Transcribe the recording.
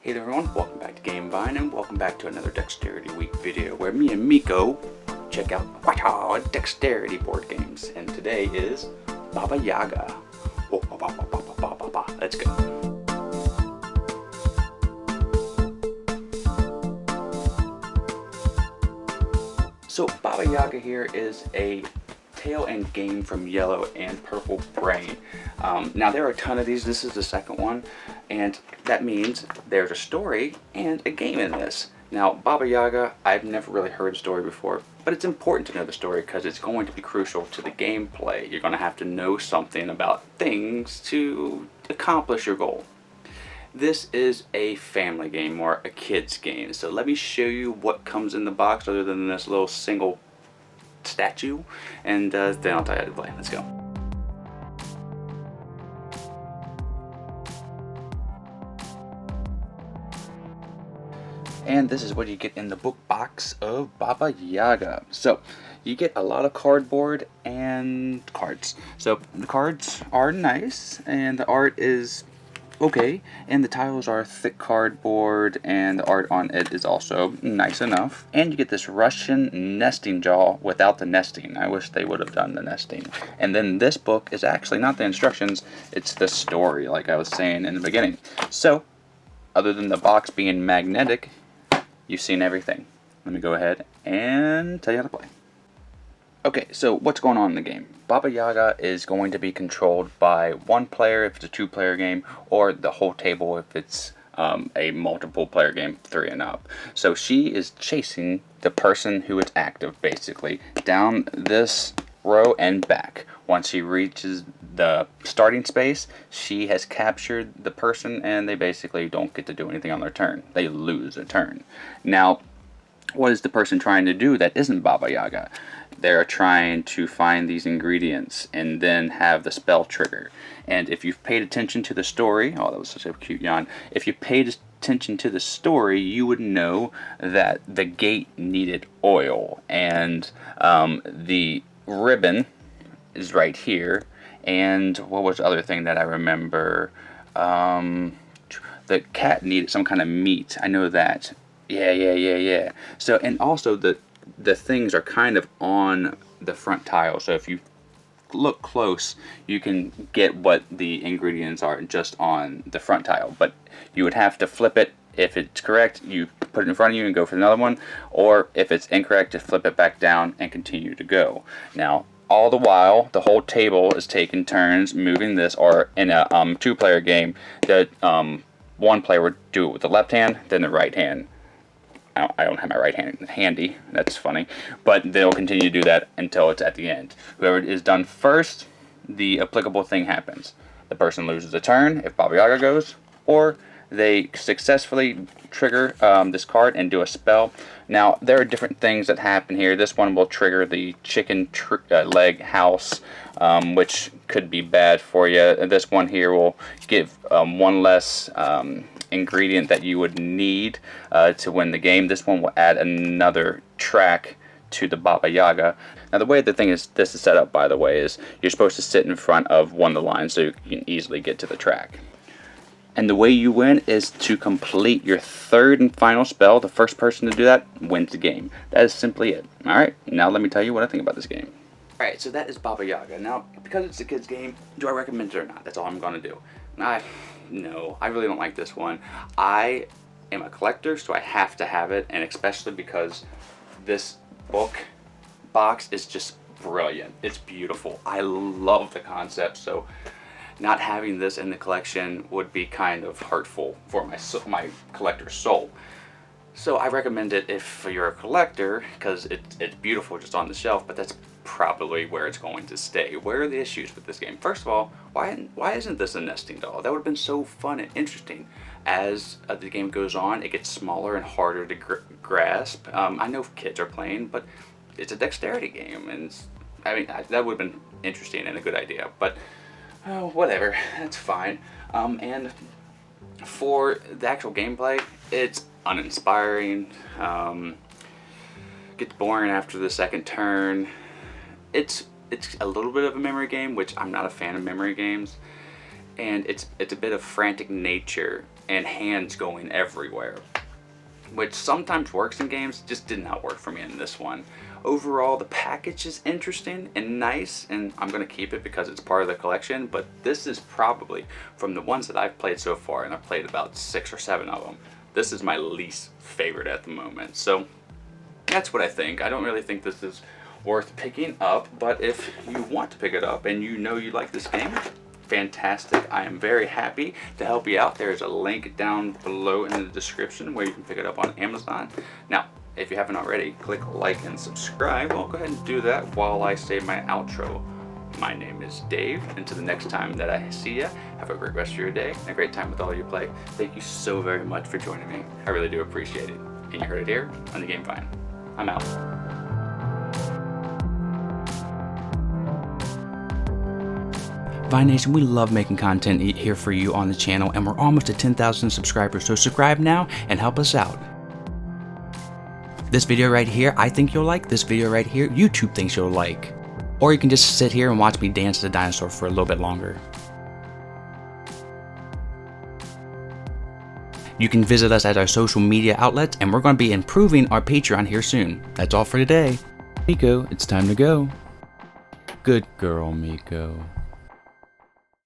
Hey there everyone, welcome back to Gamevine and welcome back to another Dexterity Week video where me and Miko check out Dexterity board games. And today is Baba Yaga. Let's go. So Baba Yaga here is a tale and game from Yellow and Purple Brain. Now there are a ton of these. This is the second one, and that means there's a story and a game in this. Now Baba Yaga, I've never really heard the story before, but it's important to know the story because it's going to be crucial to the gameplay. You're going to have to know something about things to accomplish your goal. This is a family game or a kid's game, so let me show you what comes in the box other than this little single statue, and then I'll tell you how to play. Let's go. And this is what you get in the book box of Baba Yaga. So you get a lot of cardboard and cards. So the cards are nice and the art is okay, and the tiles are thick cardboard and the art on it is also nice enough. And you get this Russian nesting doll without the nesting. I wish they would have done the nesting. And then this book is actually not the instructions, it's the story, like I was saying in the beginning. So other than the box being magnetic, you've seen everything. Let me go ahead and tell you how to play. Okay, so what's going on in the game? Baba Yaga is going to be controlled by one player if it's a two-player game, or the whole table if it's a multiple player game, 3 and up. So she is chasing the person who is active, basically, down this row and back. Once she reaches the starting space, she has captured the person and they basically don't get to do anything on their turn. They lose a turn. Now, what is the person trying to do that isn't Baba Yaga? They're trying to find these ingredients and then have the spell trigger. And if you've paid attention to the story, oh, that was such a cute yawn. If you paid attention to the story, you would know that the gate needed oil, and the ribbon is right here. And what was the other thing that I remember? The cat needed some kind of meat. I know that. Yeah. So, and also the things are kind of on the front tile. So if you look close, you can get what the ingredients are just on the front tile. But you would have to flip it. If it's correct, you put it in front of you and go for another one. Or if it's incorrect, just flip it back down and continue to go. Now, all the while, the whole table is taking turns moving this, or in a two-player game, the one player would do it with the left hand, then the right hand. I don't have my right hand handy, that's funny, but they'll continue to do that until it's at the end. Whoever is done first, the applicable thing happens. The person loses a turn if Baba Yaga goes, or they successfully trigger this card and do a spell. Now, there are different things that happen here. This one will trigger the chicken leg house, which could be bad for you. This one here will give one less ingredient that you would need to win the game. This one will add another track to the Baba Yaga. Now, the way this is set up, by the way, is you're supposed to sit in front of one of the lines so you can easily get to the track. And the way you win is to complete your third and final spell. The first person to do that wins the game. That is simply it. Alright, now let me tell you what I think about this game. Alright, so that is Baba Yaga. Now, because it's a kid's game, do I recommend it or not? That's all I'm going to do. No, I really don't like this one. I am a collector, so I have to have it, and especially because this book box is just brilliant. It's beautiful. I love the concept, so not having this in the collection would be kind of hurtful for my collector's soul. So I recommend it if you're a collector, because it's beautiful just on the shelf, but that's probably where it's going to stay. Where are the issues with this game? First of all, why isn't this a nesting doll? That would have been so fun and interesting. As the game goes on, it gets smaller and harder to grasp. I know kids are playing, but it's a dexterity game, and that would have been interesting and a good idea, but whatever, that's fine. And for the actual gameplay, it's uninspiring, gets boring after the second turn. It's a little bit of a memory game, which I'm not a fan of memory games, and it's a bit of frantic nature and hands going everywhere, which sometimes works in games, just did not work for me in this one. Overall, the package is interesting and nice, and I'm going to keep it because it's part of the collection, but this is probably, from the ones that I've played so far, and I've played about 6 or 7 of them, this is my least favorite at the moment. So that's what I think. I don't really think this is worth picking up, but if you want to pick it up and you know you like this game, fantastic. I am very happy to help you out. There's a link down below in the description where you can pick it up on Amazon. Now, if you haven't already, click like and subscribe. Well, go ahead and do that while I say my outro. My name is Dave, and until the next time that I see you, have a great rest of your day and a great time with all you play. Thank you so very much for joining me. I really do appreciate it. And you heard it here on the Game Vine. I'm out. Vine Nation, we love making content here for you on the channel, and we're almost at 10,000 subscribers, so subscribe now and help us out. This video right here, I think you'll like. This video right here, YouTube thinks you'll like. Or you can just sit here and watch me dance the dinosaur for a little bit longer. You can visit us at our social media outlets, and we're going to be improving our Patreon here soon. That's all for today. Miko, it's time to go. Good girl, Miko.